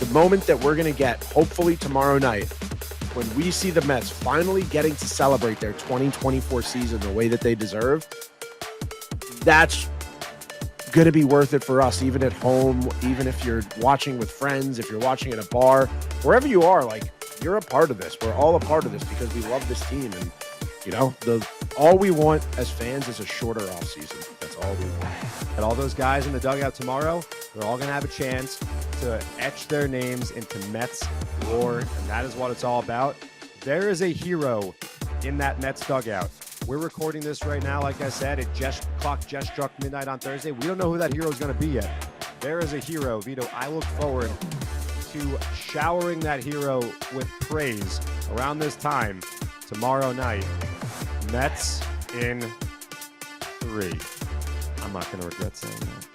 the moment that we're going to get, hopefully tomorrow night, when we see the Mets finally getting to celebrate their 2024 season the way that they deserve, that's going to be worth it for us, even at home, even if you're watching with friends, if you're watching at a bar, wherever you are, like, you're a part of this. We're all a part of this because we love this team. And, you know, all we want as fans is a shorter offseason. That's all we want. And all those guys in the dugout tomorrow, they're all going to have a chance to etch their names into Mets lore, and that is what it's all about. There is a hero in that Mets dugout. We're recording this right now. Like I said, clock just struck midnight on Thursday. We don't know who that hero is going to be yet. There is a hero, Vito. I look forward to showering that hero with praise around this time tomorrow night. Mets in 3. I'm not going to regret saying that.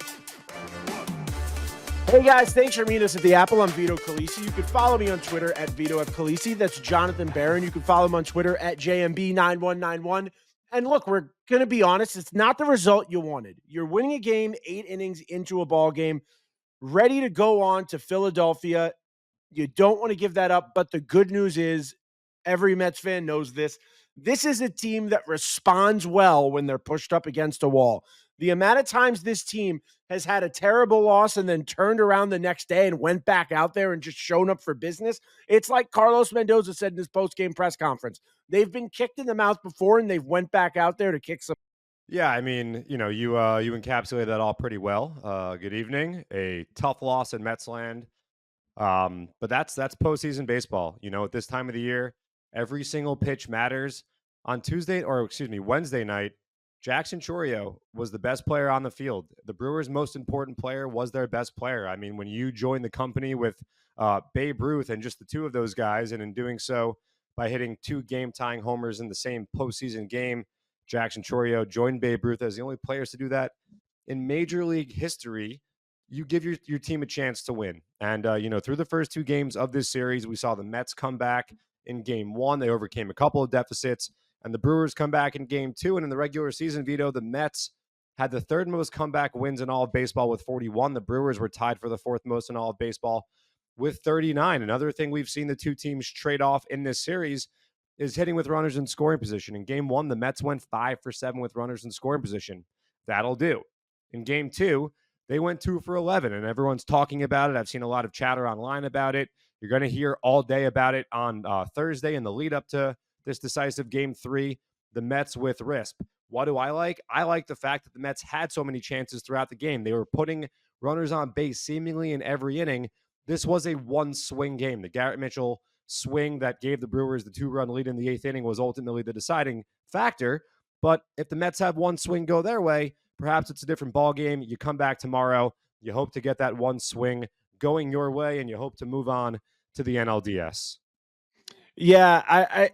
Hey guys, thanks for meeting us at the Apple. I'm Vito Calisi. You can follow me on Twitter at Vito F. Calisi. That's Jonathan Barron. You can follow him on Twitter at JMB9191. And look, we're going to be honest. It's not the result you wanted. You're winning a game 8 innings into a ball game, ready to go on to Philadelphia. You don't want to give that up. But the good news is every Mets fan knows this. This is a team that responds well when they're pushed up against a wall. The amount of times this team has had a terrible loss and then turned around the next day and went back out there and just shown up for business, it's like Carlos Mendoza said in his post-game press conference. They've been kicked in the mouth before, and they've went back out there to kick some. Yeah, I mean, you encapsulated that all pretty well. Good evening. A tough loss in Metsland. But that's postseason baseball. You know, at this time of the year, every single pitch matters. On Wednesday night, Jackson Chourio was the best player on the field. The Brewers' most important player was their best player. I mean, when you join the company with Babe Ruth and just the two of those guys, and in doing so by hitting 2 game-tying homers in the same postseason game, Jackson Chourio joined Babe Ruth as the only players to do that in Major League history. You give your team a chance to win. And, through the first 2 games of this series, we saw the Mets come back in game 1. They overcame a couple of deficits. And the Brewers come back in game 2. And in the regular season, Vito, the Mets had the 3rd most comeback wins in all of baseball with 41. The Brewers were tied for the 4th most in all of baseball with 39. Another thing we've seen the two teams trade off in this series is hitting with runners in scoring position. In game 1, the Mets went 5 for 7 with runners in scoring position. That'll do. In game 2, they went 2 for 11, and everyone's talking about it. I've seen a lot of chatter online about it. You're going to hear all day about it on Thursday in the lead up to this decisive game 3, the Mets with RISP. What do I like? I like the fact that the Mets had so many chances throughout the game. They were putting runners on base seemingly in every inning. This was a one-swing game. The Garrett Mitchell swing that gave the Brewers the 2-run lead in the 8th inning was ultimately the deciding factor. But if the Mets have one swing go their way, perhaps it's a different ball game. You come back tomorrow. You hope to get that one swing going your way, and you hope to move on to the NLDS. Yeah,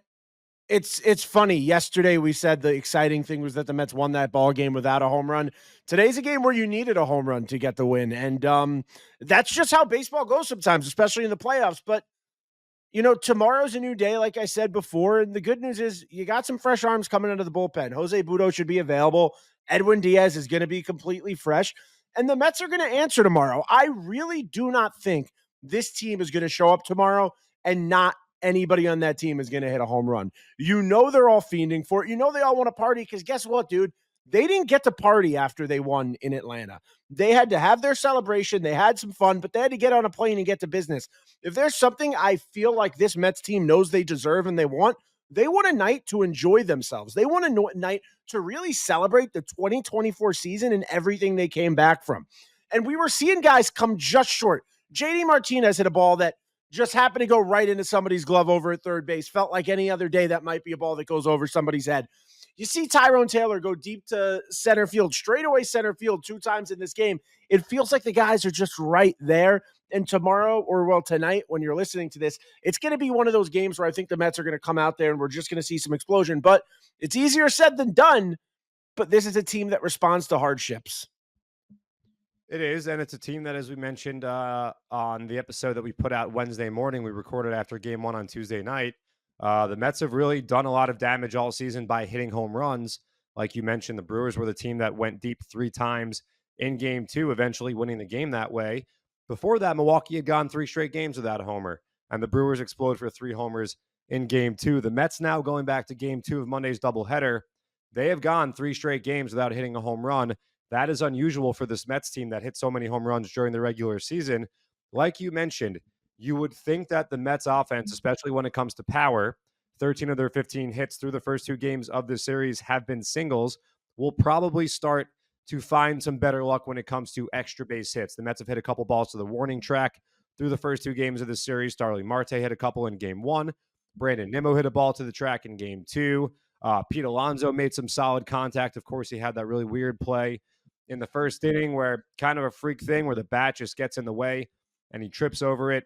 It's funny. Yesterday we said the exciting thing was that the Mets won that ball game without a home run. Today's a game where you needed a home run to get the win. And that's just how baseball goes sometimes, especially in the playoffs. But, tomorrow's a new day, like I said before. And the good news is you got some fresh arms coming into the bullpen. Jose Butto should be available. Edwin Diaz is going to be completely fresh. And the Mets are going to answer tomorrow. I really do not think this team is going to show up tomorrow and not anybody on that team is going to hit a home run. They're all fiending for it. They all want to party because guess what, dude? They didn't get to party after they won in Atlanta. They had to have their celebration. They had some fun, but they had to get on a plane and get to business. If there's something I feel like this Mets team knows they deserve and they want a night to enjoy themselves. They want a night to really celebrate the 2024 season and everything they came back from. And we were seeing guys come just short. JD Martinez hit a ball that just happened to go right into somebody's glove over at third base. Felt like any other day that might be a ball that goes over somebody's head. You see Tyrone Taylor go deep to center field, straightaway center field 2 times in this game. It feels like the guys are just right there. And tomorrow, tonight, when you're listening to this, it's going to be one of those games where I think the Mets are going to come out there and we're just going to see some explosion. But it's easier said than done. But this is a team that responds to hardships. It is, and it's a team that, as we mentioned on the episode that we put out Wednesday morning, we recorded after Game 1 on Tuesday night, the Mets have really done a lot of damage all season by hitting home runs. Like you mentioned, the Brewers were the team that went deep 3 times in Game 2, eventually winning the game that way. Before that, Milwaukee had gone 3 straight games without a homer, and the Brewers explode for 3 homers in game 2. The Mets now going back to game 2 of Monday's doubleheader. They have gone 3 straight games without hitting a home run. That is unusual for this Mets team that hit so many home runs during the regular season. Like you mentioned, you would think that the Mets offense, especially when it comes to power, 13 of their 15 hits through the first 2 games of this series have been singles, will probably start to find some better luck when it comes to extra base hits. The Mets have hit a couple balls to the warning track through the first 2 games of this series. Starling Marte hit a couple in game 1. Brandon Nimmo hit a ball to the track in game 2. Pete Alonso made some solid contact. Of course, he had that really weird play in the first inning where kind of a freak thing where the bat just gets in the way and he trips over it.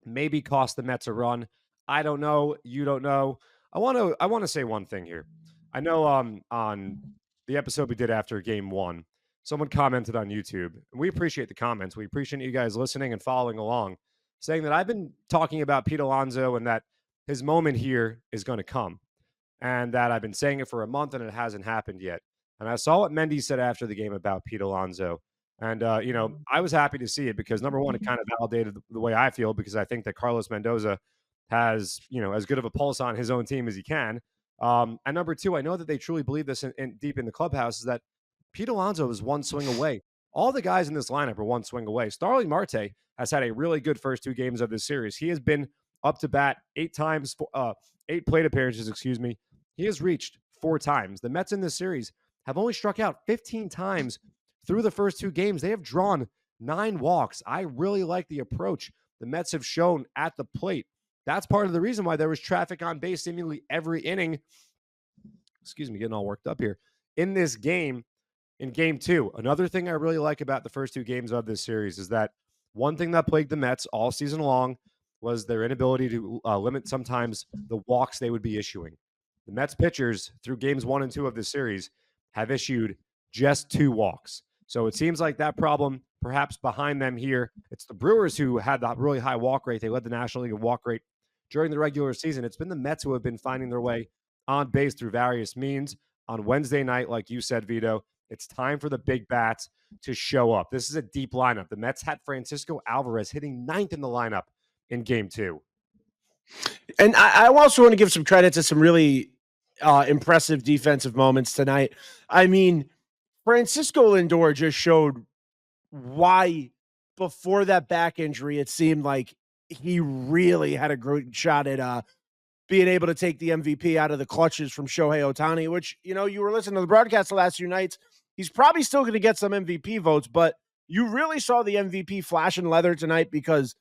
Maybe cost the Mets a run. I don't know. You don't know. I want to say one thing here. I know on the episode we did after game 1, someone commented on YouTube. We appreciate the comments. We appreciate you guys listening and following along, saying that I've been talking about Pete Alonso and that his moment here is going to come, and that I've been saying it for a month and it hasn't happened yet. And I saw what Mendy said after the game about Pete Alonso. And, I was happy to see it because, number one, it kind of validated the way I feel because I think that Carlos Mendoza has, as good of a pulse on his own team as he can. And number two, I know that they truly believe this deep in the clubhouse is that Pete Alonso is one swing away. All the guys in this lineup are one swing away. Starling Marte has had a really good first 2 games of this series. He has been up to bat 8 times, 8 plate appearances, excuse me. He has reached 4 times. The Mets in this series have only struck out 15 times through the first 2 games. They have drawn 9 walks. I really like the approach the Mets have shown at the plate. That's part of the reason why there was traffic on base seemingly every inning. Excuse me, getting all worked up here. In this game, in game 2, another thing I really like about the first 2 games of this series is that one thing that plagued the Mets all season long was their inability to limit sometimes the walks they would be issuing. The Mets pitchers through games 1 and 2 of this series have issued just 2 walks. So it seems like that problem perhaps behind them here. It's the Brewers who had that really high walk rate. They led the National League in walk rate during the regular season. It's been the Mets who have been finding their way on base through various means. On Wednesday night, like you said, Vito, it's time for the big bats to show up. This is a deep lineup. The Mets had Francisco Alvarez hitting 9th in the lineup in game 2. And I also want to give some credit to some really impressive defensive moments tonight. I mean, Francisco Lindor just showed why before that back injury, it seemed like he really had a great shot at being able to take the MVP out of the clutches from Shohei Ohtani, which, you were listening to the broadcast the last few nights. He's probably still going to get some MVP votes, but you really saw the MVP flash in leather tonight because,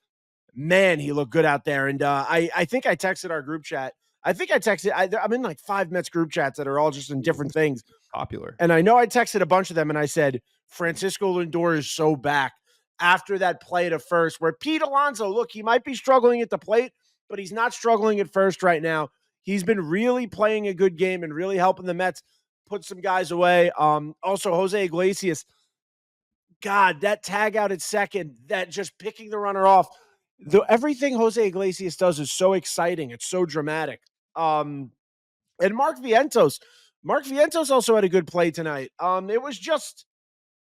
man, he looked good out there. And I think I texted our group chat. I'm in like 5 Mets group chats that are all just in different things. Popular. And I know I texted a bunch of them and I said, Francisco Lindor is so back after that play to first where Pete Alonso, look, he might be struggling at the plate, but he's not struggling at first right now. He's been really playing a good game and really helping the Mets put some guys away. Also, Jose Iglesias, God, that tag out at second, that just picking the runner off. Everything Jose Iglesias does is so exciting. It's so dramatic. And Mark Vientos also had a good play tonight. It was just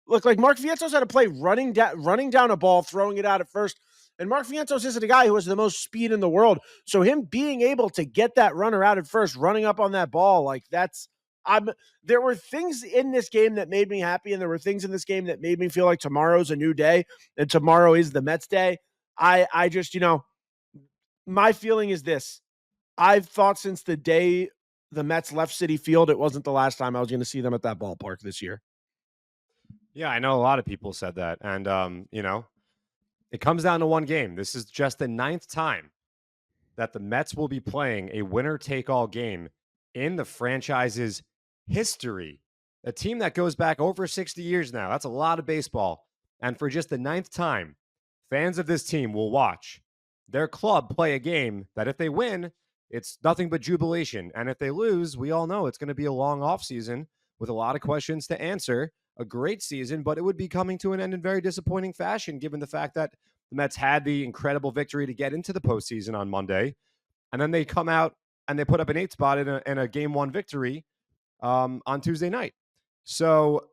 looked like Mark Vientos had a play running down a ball, throwing it out at first. And Mark Vientos isn't a guy who has the most speed in the world. So him being able to get that runner out at first, running up on that ball, like there were things in this game that made me happy, and there were things in this game that made me feel like tomorrow's a new day, and tomorrow is the Mets day. I just, my feeling is this. I've thought since the day the Mets left Citi Field, it wasn't the last time I was going to see them at that ballpark this year. Yeah, I know a lot of people said that. And, it comes down to one game. This is just the 9th time that the Mets will be playing a winner-take-all game in the franchise's history. A team that goes back over 60 years now. That's a lot of baseball. And for just the 9th time, fans of this team will watch their club play a game that if they win, it's nothing but jubilation. And if they lose, we all know it's going to be a long offseason with a lot of questions to answer. A great season, but it would be coming to an end in very disappointing fashion, given the fact that the Mets had the incredible victory to get into the postseason on Monday. And then they come out and they put up an 8th spot in a game 1 victory on Tuesday night. So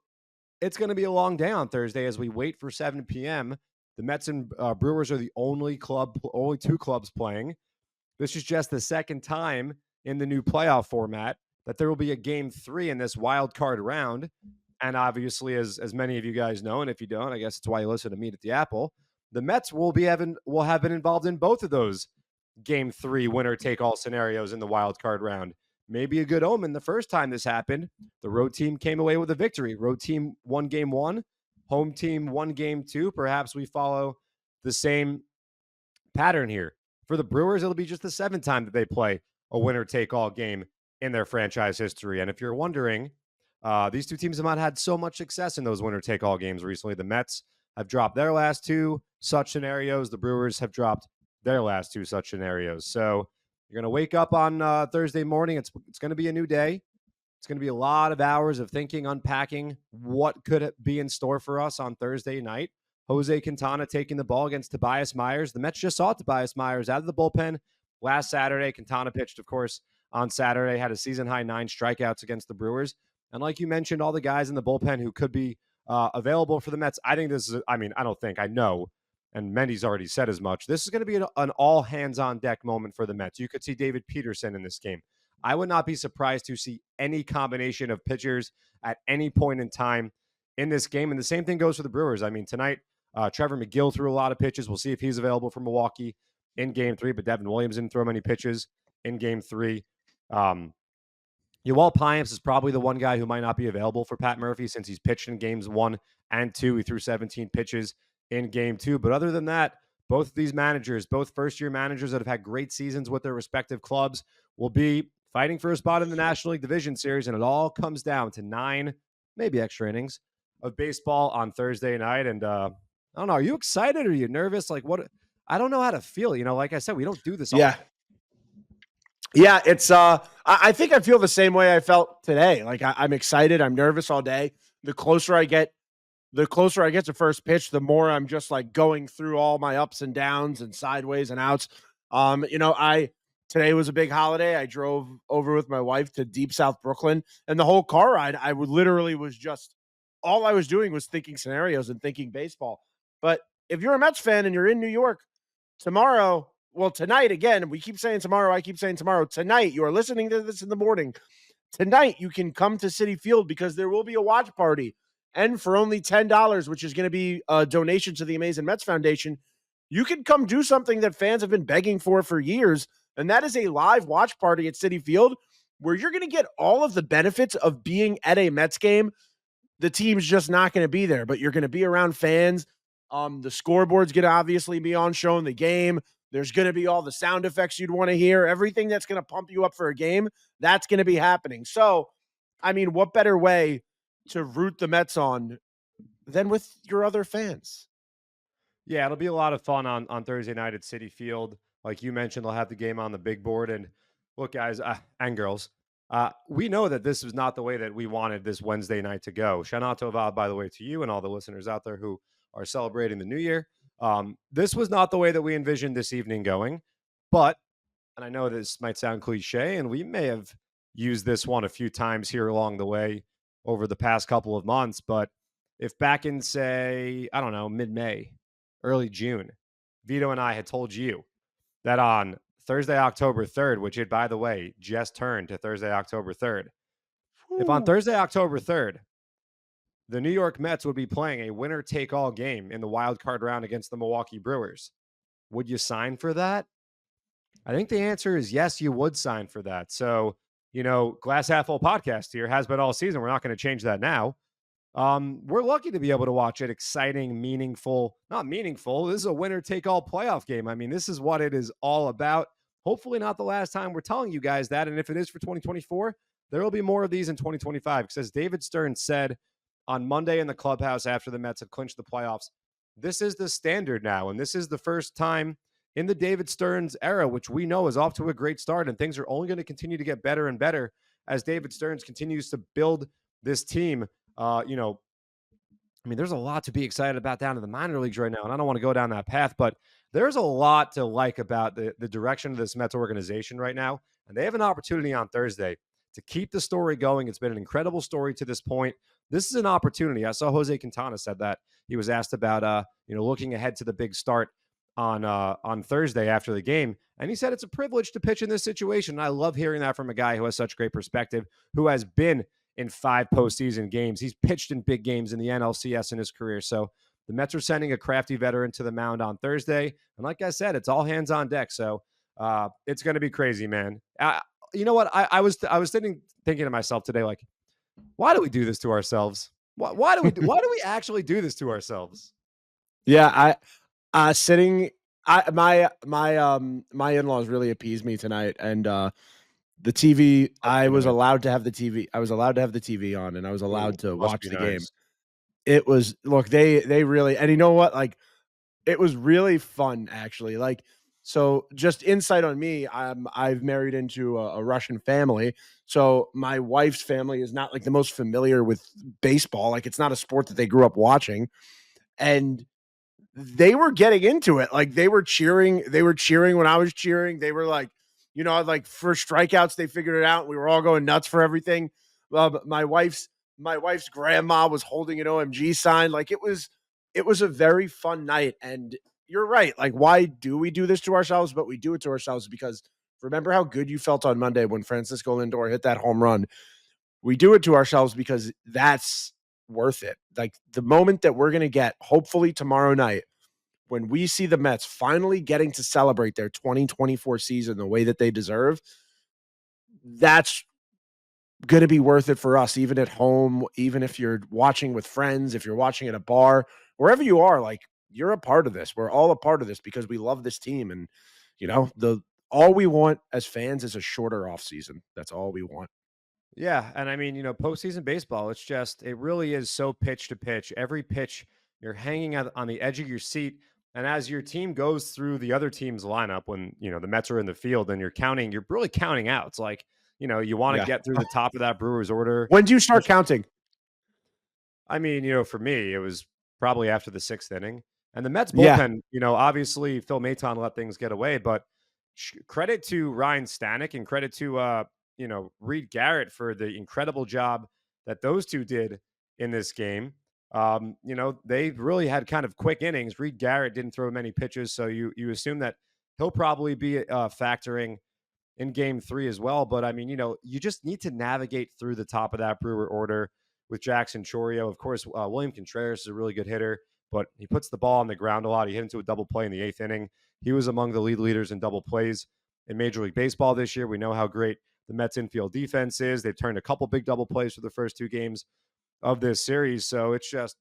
it's going to be a long day on Thursday as we wait for 7 p.m. The Mets and Brewers are the only two clubs playing. This is just the second time in the new playoff format that there will be a game 3 in this wild card round. And obviously, as many of you guys know, and if you don't, I guess it's why you listen to Meet at the Apple, the Mets will have been involved in both of those game 3 winner take all scenarios in the wild card round. Maybe a good omen. The first time this happened, the road team came away with a victory. Road team won game 1, home team won game 2. Perhaps we follow the same pattern here. For the Brewers, it'll be just the 7th time that they play a winner take all game in their franchise history. And if you're wondering, these two teams have not had so much success in those winner take all games recently. The Mets have dropped their last 2 such scenarios. The Brewers have dropped their last 2 such scenarios. So you're going to wake up on Thursday morning. It's going to be a new day. It's going to be a lot of hours of thinking, unpacking what could be in store for us on Thursday night. Jose Quintana taking the ball against Tobias Myers. The Mets just saw Tobias Myers out of the bullpen last Saturday. Quintana pitched, of course, on Saturday, had a season-high 9 strikeouts against the Brewers. And like you mentioned, all the guys in the bullpen who could be available for the Mets. I think this is, I know, and Mendy's already said as much. This is going to be an all-hands-on-deck moment for the Mets. You could see David Peterson in this game. I would not be surprised to see any combination of pitchers at any point in time in this game. And the same thing goes for the Brewers. I mean, tonight, Trevor McGill threw a lot of pitches. We'll see if he's available for Milwaukee in game 3, but Devin Williams didn't throw many pitches in game 3. Yoel Payamps is probably the one guy who might not be available for Pat Murphy since he's pitched in games 1 and 2. He threw 17 pitches in game 2. But other than that, both of these managers, both first-year managers that have had great seasons with their respective clubs, will be fighting for a spot in the National League Division Series, and it all comes down to 9, maybe extra innings of baseball on Thursday night. And I don't know, are you excited or are you nervous? Like, what? I don't know how to feel. You know, like I said, we don't do this all. Yeah, it's I think I feel the same way I felt today. Like I'm excited, I'm nervous all day. The closer I get to first pitch, the more I'm just like going through all my ups and downs and sideways and outs. Today was a big holiday. I drove over with my wife to deep South Brooklyn, and the whole car ride, I would literally was just all I was doing was thinking scenarios and thinking baseball. But if you're a Mets fan and you're in New York tonight, again, we keep saying tomorrow, I keep saying tomorrow. Tonight, you are listening to this in the morning. Tonight, you can come to Citi Field because there will be a watch party. And for only $10, which is going to be a donation to the Amazing Mets Foundation, you can come do something that fans have been begging for years. And that is a live watch party at Citi Field where you're going to get all of the benefits of being at a Mets game. The team's just not going to be there, but you're going to be around fans. The scoreboard's going to obviously be on showing the game. There's going to be all the sound effects you'd want to hear. Everything that's going to pump you up for a game, that's going to be happening. So, I mean, what better way to root the Mets on than with your other fans? Yeah, it'll be a lot of fun on Thursday night at Citi Field. Like you mentioned, they'll have the game on the big board. And look, guys and girls, we know that this was not the way that we wanted this Wednesday night to go. Shana Tova, by the way, to you and all the listeners out there who are celebrating the new year. This was not the way that we envisioned this evening going. But, and I know this might sound cliche, and we may have used this one a few times here along the way over the past couple of months, but if back in, say, I don't know, mid-May, early June, Vito and I had told you that on Thursday, October 3rd, which it, by the way, just turned to Thursday, October 3rd. If on Thursday, October 3rd, the New York Mets would be playing a winner-take-all game in the wild card round against the Milwaukee Brewers, would you sign for that? I think the answer is yes, you would sign for that. So, you know, Glass Half Full podcast here has been all season. We're not going to change that now. We're lucky to be able to watch it. Exciting, meaningful, not meaningful. This is a winner take all playoff game. I mean, this is what it is all about. Hopefully not the last time we're telling you guys that. And if it is for 2024, there will be more of these in 2025. Because as David Stern said on Monday in the clubhouse after the Mets have clinched the playoffs, this is the standard now. And this is the first time in the David Stearns era, which we know is off to a great start. And things are only going to continue to get better and better as David Stearns continues to build this team. There's a lot to be excited about down in the minor leagues right now, and I don't want to go down that path, but there's a lot to like about the direction of this Mets organization right now, and they have an opportunity on Thursday to keep the story going. It's been an incredible story to this point. this is an opportunity. I saw Jose Quintana said that. He was asked about looking ahead to the big start on Thursday after the game, and he said it's a privilege to pitch in this situation. And I love hearing that from a guy who has such great perspective, who has been in 5 postseason games. He's pitched in big games in the NLCS in his career. So the Mets are sending a crafty veteran to the mound on Thursday, and like I said, it's all hands on deck. So it's going to be crazy, man. You know what? I was thinking to myself today, like, why do we do this to ourselves? Why do we actually do this to ourselves? Yeah, sitting my in-laws really appeased me tonight, and the TV, I was allowed to have the TV. I was allowed to have the TV on, and I was Ooh, allowed to must watch be the game. nice. It was look, they really, and you know what? Like, it was really fun actually. Like, so just insight on me, I've married into a Russian family. So my wife's family is not like the most familiar with baseball. Like, it's not a sport that they grew up watching. And they were getting into it. Like, they were cheering. They were cheering when I was cheering. They were like, like for strikeouts, they figured it out. We were all going nuts for everything. My wife's grandma was holding an OMG sign. Like, it was a very fun night. And you're right. Like, why do we do this to ourselves? But we do it to ourselves because remember how good you felt on Monday when Francisco Lindor hit that home run. We do it to ourselves because that's worth it. Like, the moment that we're going to get, hopefully tomorrow night, when we see the Mets finally getting to celebrate their 2024 season the way that they deserve, that's going to be worth it for us, even at home, even if you're watching with friends, if you're watching at a bar, wherever you are. Like, you're a part of this. We're all a part of this because we love this team. And, the all we want as fans is a shorter off season. That's all we want. Yeah, and I mean, postseason baseball, it really is so pitch to pitch. Every pitch, you're hanging out on the edge of your seat, and as your team goes through the other team's lineup, when the Mets are in the field, and you're really counting out. It's like you want to Yeah. get through the top of that Brewers order. When do you start counting? I mean, for me, it was probably after the 6th inning. And the Mets Yeah. bullpen, obviously Phil Maton let things get away, but credit to Ryan Stanek and credit to Reed Garrett for the incredible job that those two did in this game. They really had kind of quick innings. Reed Garrett didn't throw many pitches, so you assume that he'll probably be factoring in game 3 as well. But I mean, you just need to navigate through the top of that Brewer order with Jackson Chorio. Of course, William Contreras is a really good hitter, but he puts the ball on the ground a lot. He hit into a double play in the 8th inning. He was among the lead leaders in double plays in Major League Baseball this year. We know how great the Mets infield defense is. They've turned a couple big double plays for the first 2 games of this series. So it's just,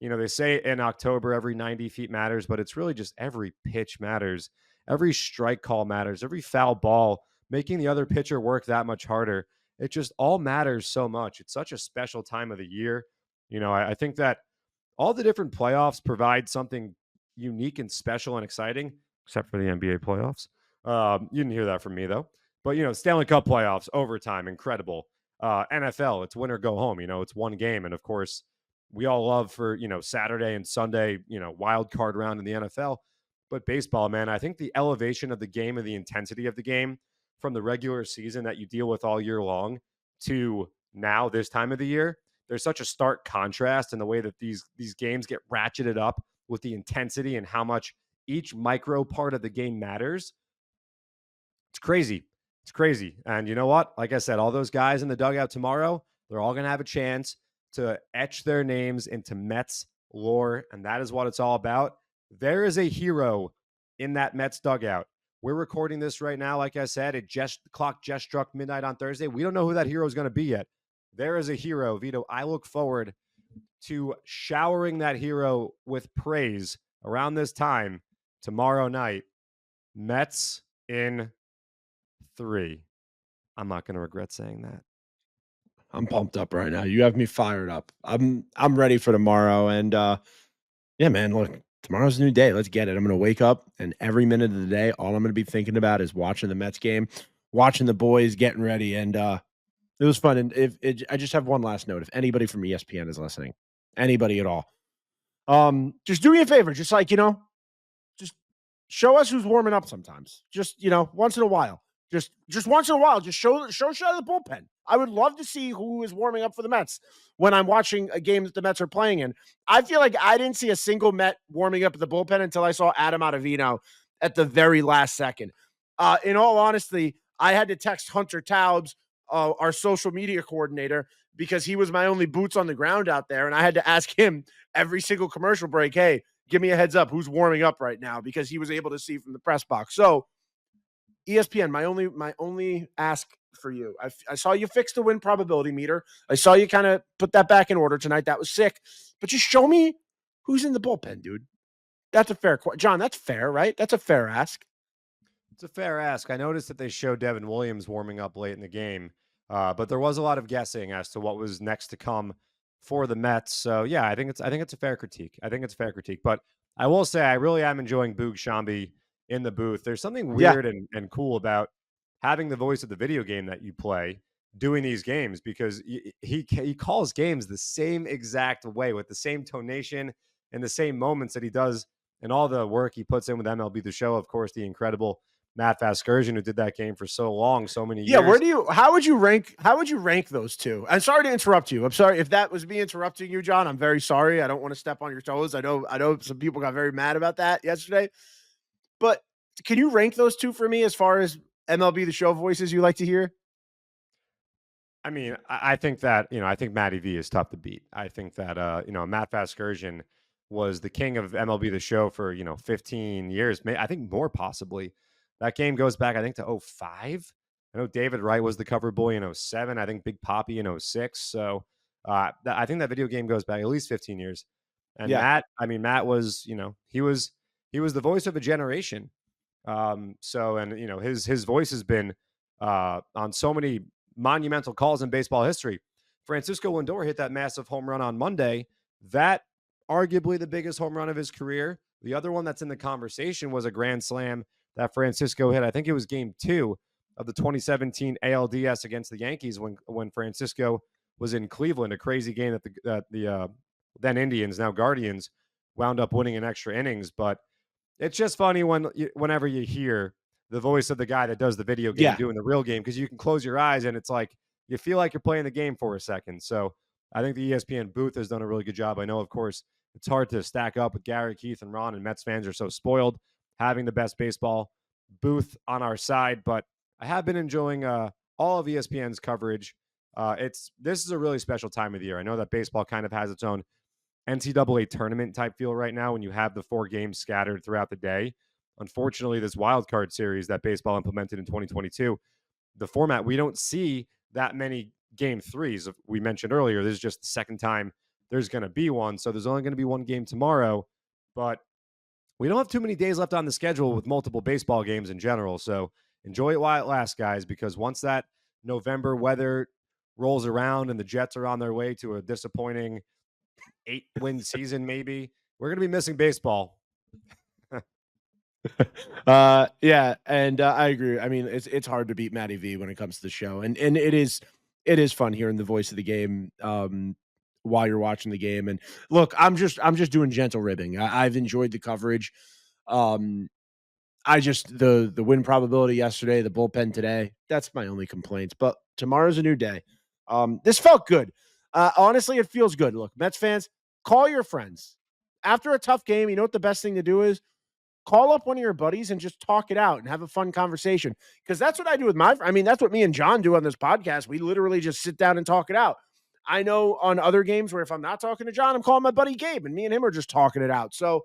they say in October every 90 feet matters, but it's really just every pitch matters. Every strike call matters. Every foul ball, making the other pitcher work that much harder. It just all matters so much. It's such a special time of the year. I think that all the different playoffs provide something unique and special and exciting, except for the NBA playoffs. You didn't hear that from me, though. But, Stanley Cup playoffs, overtime, incredible. NFL, it's win or go home. It's one game. And, of course, we all love for, Saturday and Sunday, wild card round in the NFL. But baseball, man, I think the elevation of the game and the intensity of the game from the regular season that you deal with all year long to now this time of the year, there's such a stark contrast in the way that these games get ratcheted up with the intensity and how much each micro part of the game matters. It's crazy. It's crazy. And you know what? Like I said, all those guys in the dugout tomorrow, they're all going to have a chance to etch their names into Mets lore. And that is what it's all about. There is a hero in that Mets dugout. We're recording this right now. Like I said, the clock just struck midnight on Thursday. We don't know who that hero is going to be yet. There is a hero, Vito. I look forward to showering that hero with praise around this time tomorrow night. Mets in 3. I'm not going to regret saying that. I'm pumped up right now. You have me fired up. I'm ready for tomorrow. And yeah, man, look, tomorrow's a new day. Let's get it. I'm going to wake up, and every minute of the day, all I'm going to be thinking about is watching the Mets game, watching the boys getting ready. And it was fun. And I just have one last note. If anybody from ESPN is listening, anybody at all, just do me a favor. Just just show us who's warming up sometimes. Just, once in a while. Just once in a while, just show the bullpen. I would love to see who is warming up for the Mets when I'm watching a game that the Mets are playing in. I feel like I didn't see a single Met warming up at the bullpen until I saw Adam Ottavino at the very last second. In all honesty, I had to text Hunter Taubes, our social media coordinator, because he was my only boots on the ground out there, and I had to ask him every single commercial break, hey, give me a heads up who's warming up right now, because he was able to see from the press box. So ESPN, my only ask for you. I saw you fix the win probability meter. I saw you kind of put that back in order tonight. That was sick. But just show me who's in the bullpen, dude. That's a fair question. John, that's fair, right? That's a fair ask. It's a fair ask. I noticed that they showed Devin Williams warming up late in the game, but there was a lot of guessing as to what was next to come for the Mets. So yeah, I think it's a fair critique. I think it's a fair critique. But I will say I really am enjoying Boog Shambi in the booth. There's something weird and cool about having the voice of the video game that you play doing these games, because he calls games the same exact way with the same tonation and the same moments that he does, and all the work he puts in with MLB The Show. Of course, the incredible Matt Vasgersian, who did that game for so long, so many years. Yeah, how would you rank those two? I'm sorry to interrupt you. I'm sorry if that was me interrupting you, John. I'm very sorry. I don't want to step on your toes. I know some people got very mad about that yesterday. But can you rank those two for me as far as MLB The Show voices you like to hear? I mean, I think that, I think Matty V is tough to beat. I think that, Matt Vasgersian was the king of MLB The Show for, 15 years, I think more possibly. That game goes back, I think, to 2005. I know David Wright was the cover boy in 2007. I think Big Papi in 2006. So I think that video game goes back at least 15 years. And yeah. Matt was, he was the voice of a generation. His voice has been on so many monumental calls in baseball history. Francisco Lindor hit that massive home run on Monday. That arguably the biggest home run of his career. The other one that's in the conversation was a grand slam that Francisco hit. I think it was game 2 of the 2017 ALDS against the Yankees when Francisco was in Cleveland, a crazy game that the then Indians, now Guardians, wound up winning in extra innings. But it's just funny whenever you hear the voice of the guy that does the video game doing the real game, because you can close your eyes and it's like you feel like you're playing the game for a second. So I think the ESPN booth has done a really good job. I know, of course, it's hard to stack up with Gary, Keith, and Ron, and Mets fans are so spoiled having the best baseball booth on our side, but I have been enjoying all of ESPN's coverage. This is a really special time of the year. I know that baseball kind of has its own NCAA tournament type feel right now when you have the 4 games scattered throughout the day. Unfortunately, this wild card series that baseball implemented in 2022, the format, we don't see that many game 3s. We mentioned earlier, this is just the second time there's going to be one. So there's only going to be one game tomorrow, but we don't have too many days left on the schedule with multiple baseball games in general. So enjoy it while it lasts, guys, because once that November weather rolls around and the Jets are on their way to a disappointing 8-win season, maybe, we're going to be missing baseball. Yeah, and I agree. I mean, it's hard to beat Matty V when it comes to the show, and it is fun hearing the voice of the game while you're watching the game. And look, I'm just doing gentle ribbing. I've enjoyed the coverage. I just the win probability yesterday, the bullpen today. That's my only complaints. But tomorrow's a new day. This felt good. Honestly, it feels good. Look, Mets fans, call your friends after a tough game. You know what the best thing to do is? Call up one of your buddies and just talk it out and have a fun conversation. Because that's what I do with that's what me and John do on this podcast. We literally just sit down and talk it out. I know on other games where if I'm not talking to John, I'm calling my buddy Gabe, and me and him are just talking it out. So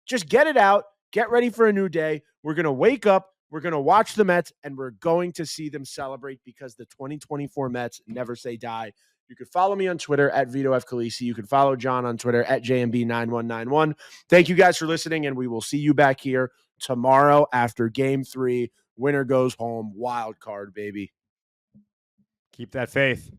just get it out. Get ready for a new day. We're going to wake up. We're going to watch the Mets, and we're going to see them celebrate, because the 2024 Mets never say die. You can follow me on Twitter at Vito F. Khaleesi. You can follow John on Twitter at JMB9191. Thank you guys for listening, and we will see you back here tomorrow after Game 3. Winner goes home. Wild card, baby. Keep that faith.